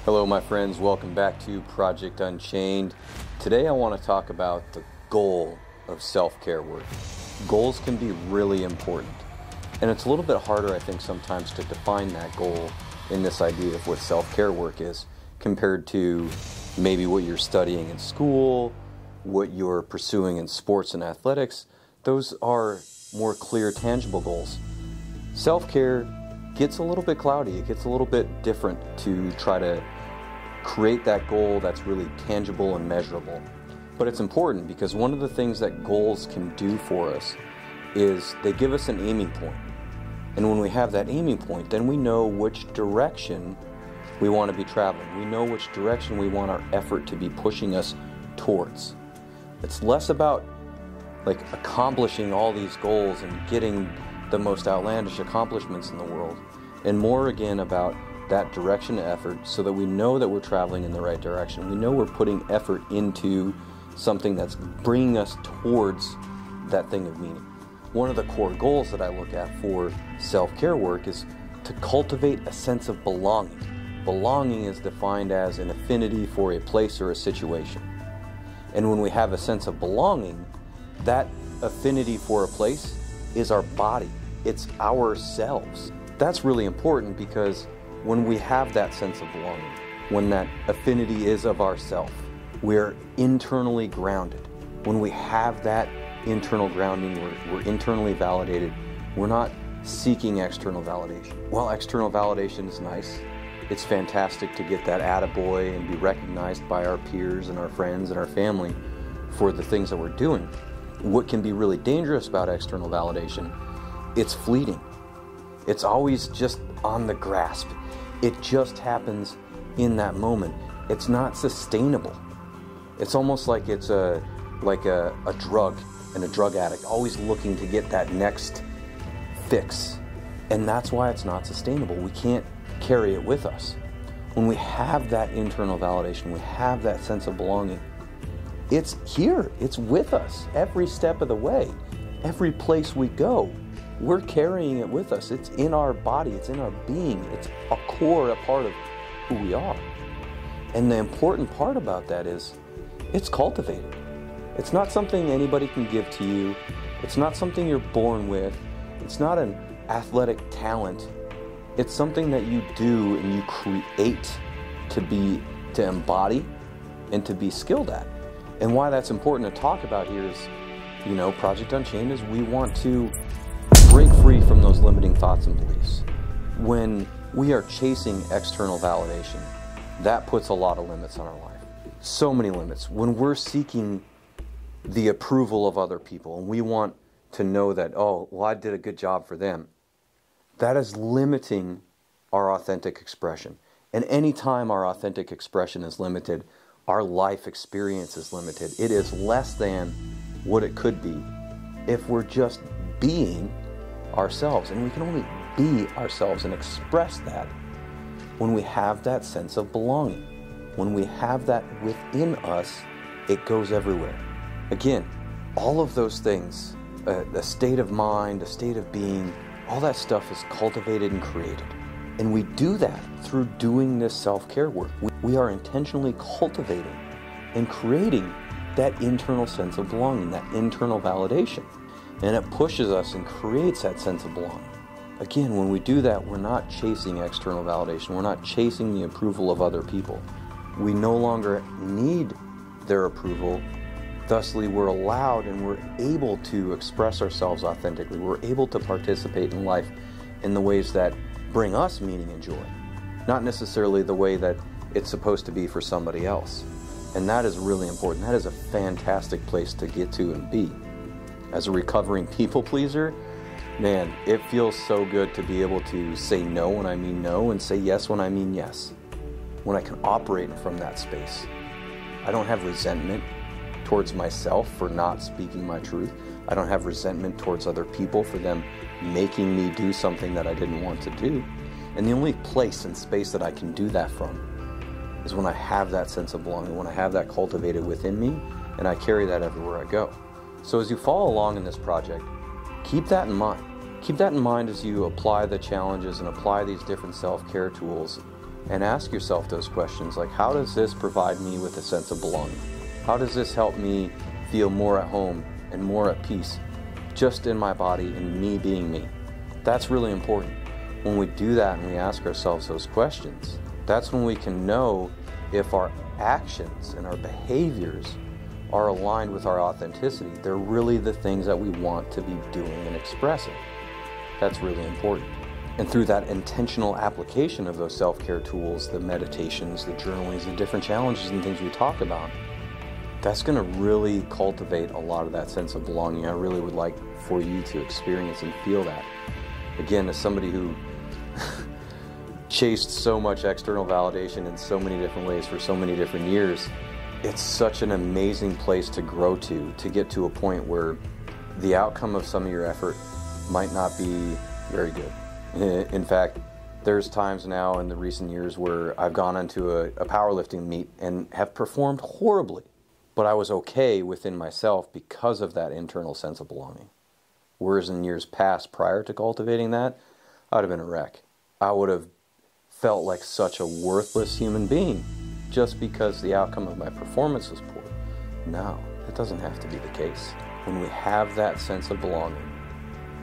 Hello my friends, welcome back to Project Unchained. Today I want to talk about the goal of self-care work. Goals can be really important, and it's a little bit harder I think sometimes to define that goal in this idea of what self-care work is compared to maybe what you're studying in school, what you're pursuing in sports and athletics. Those are more clear, tangible goals. Self-care gets a little bit cloudy, it gets a little bit different to try to create that goal that's really tangible and measurable. But it's important because one of the things that goals can do for us is they give us an aiming point. And when we have that aiming point, then we know which direction we want to be traveling. We know which direction we want our effort to be pushing us towards. It's less about like accomplishing all these goals and getting the most outlandish accomplishments in the world, and more again about that direction of effort so that we know that we're traveling in the right direction. We know we're putting effort into something that's bringing us towards that thing of meaning. One of the core goals that I look at for self-care work is to cultivate a sense of belonging. Belonging is defined as an affinity for a place or a situation. And when we have a sense of belonging, that affinity for a place is our body. It's ourselves. That's really important because when we have that sense of belonging, when that affinity is of ourself, we're internally grounded. When we have that internal grounding, we're internally validated. We're not seeking external validation. While external validation is nice, it's fantastic to get that attaboy and be recognized by our peers and our friends and our family for the things that we're doing. What can be really dangerous about external validation, it's fleeting. It's always just on the grasp. It just happens in that moment. It's not sustainable. It's almost like it's a drug and a drug addict always looking to get that next fix. And that's why it's not sustainable. We can't carry it with us. When we have that internal validation, we have that sense of belonging, it's here, it's with us every step of the way. Every place we go, we're carrying it with us. It's in our body, it's in our being, it's a core, a part of who we are. And the important part about that is it's cultivated. It's not something anybody can give to you. It's not something you're born with. It's not an athletic talent. It's something that you do and you create to embody and to be skilled at. And why that's important to talk about here is, Project Unchained is we want to break free from those limiting thoughts and beliefs. When we are chasing external validation, that puts a lot of limits on our life. So many limits. When we're seeking the approval of other people and we want to know that, I did a good job for them, that is limiting our authentic expression. And anytime our authentic expression is limited, our life experience is limited. It is less than what it could be if we're just being ourselves. And we can only be ourselves and express that when we have that sense of belonging. When we have that within us, it goes everywhere. Again, all of those things, a state of mind, a state of being, all that stuff is cultivated and created. And we do that through doing this self-care work. We are intentionally cultivating and creating that internal sense of belonging, that internal validation. And it pushes us and creates that sense of belonging. Again, when we do that, we're not chasing external validation. We're not chasing the approval of other people. We no longer need their approval. Thusly, we're allowed and we're able to express ourselves authentically. We're able to participate in life in the ways that bring us meaning and joy, not necessarily the way that it's supposed to be for somebody else. And that is really important. That is a fantastic place to get to and be. As a recovering people pleaser, man, it feels so good to be able to say no when I mean no and say yes when I mean yes. When I can operate from that space. I don't have resentment towards myself for not speaking my truth. I don't have resentment towards other people for them making me do something that I didn't want to do. And the only place and space that I can do that from is when I have that sense of belonging, when I have that cultivated within me, and I carry that everywhere I go. So as you follow along in this project, keep that in mind. Keep that in mind as you apply the challenges and apply these different self-care tools and ask yourself those questions like, how does this provide me with a sense of belonging? How does this help me feel more at home and more at peace just in my body and me being me? That's really important. When we do that and we ask ourselves those questions, that's when we can know if our actions and our behaviors are aligned with our authenticity. They're really the things that we want to be doing and expressing. That's really important. And through that intentional application of those self-care tools, the meditations, the journalings, the different challenges and things we talk about, that's going to really cultivate a lot of that sense of belonging. I really would like for you to experience and feel that. Again, as somebody who chased so much external validation in so many different ways for so many different years, it's such an amazing place to grow to get to a point where the outcome of some of your effort might not be very good. In fact, there's times now in the recent years where I've gone into a powerlifting meet and have performed horribly, but I was okay within myself because of that internal sense of belonging. Whereas in years past, prior to cultivating that, I would have been a wreck. I would have felt like such a worthless human being just because the outcome of my performance was poor. No, that doesn't have to be the case. When we have that sense of belonging,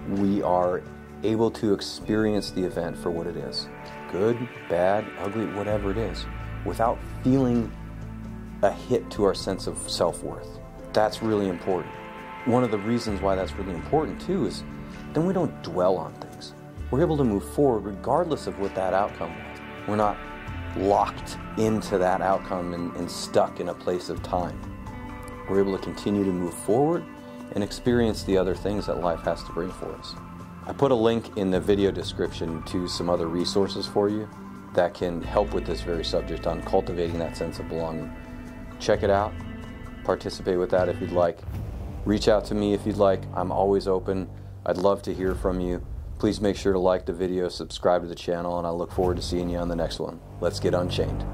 we are able to experience the event for what it is. Good, bad, ugly, whatever it is, without feeling a hit to our sense of self-worth. That's really important. One of the reasons why that's really important too is then we don't dwell on things. We're able to move forward regardless of what that outcome was. We're not locked into that outcome and stuck in a place of time. We're able to continue to move forward and experience the other things that life has to bring for us. I put a link in the video description to some other resources for you that can help with this very subject on cultivating that sense of belonging. Check it out. Participate with that if you'd like. Reach out to me if you'd like. I'm always open. I'd love to hear from you. Please make sure to like the video, subscribe to the channel, and I look forward to seeing you on the next one. Let's get unchained.